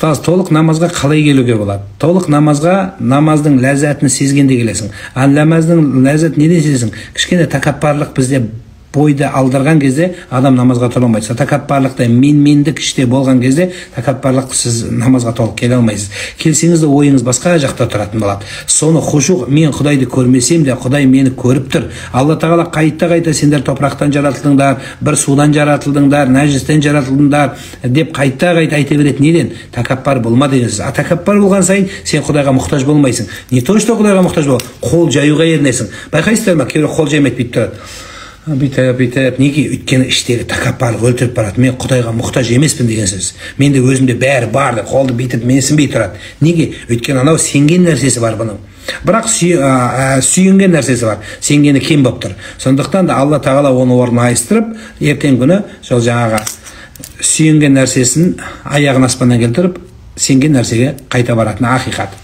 Ұстаз, толық намазға қалай келуге болады? Толық намазға намаздың ләззатын сезгенде келесің. Намаздың ләззатын неден сезесің? Кішкене тәкаппарлық бізде бойды алдырған кезде адам намазға тұра алмайды. Тәкаппарлықта мендік іште болған кезде тәкаппарлық сіз намазға толық келе алмайсыз. Келсеңіз де ойыңыз басқа жақта тұратын болады. Соны хушуқ, мен Құдайды көрмесем де Құдай мені көріп тұр. Алла тағала қайта сендер топырақтан жаратылдыңдар, бір судан жаратылдыңдар, нәжістен жаратылдыңдар деп қайта айта береді. Неден? Тәкаппар болма дегенсіз. Тәкаппар болған сайын сен Құдайға мұқтаж болмайсың. Не то что Құдайға мұқтаж бол, қол жаюға ерінесің. Байқайсыздар ма? Кейбір қол жаймайды, бүйтіп тұрады. Бүйтіп, неге? Өйткені іштегі тәкаппарлық өлтіріп барады. Мен Құдайға мұқтаж емеспін деген сөз. Менде өзімде бәрі барды, қолды бүйтіп менсінбей тұрады. Неге? Өйткені анау сенген нәрсесі бар бұның. Бірақ сүйінген нәрсесі бар. Сенгені кем болып тұр. Сондықтан да Алла тағала оны орнына айыстырып, ертең күні сол жаңағы сүйінген нәрсесін аяғын аспаннан келтіріп, сенген нәрсеге қайта баратын ақиқат.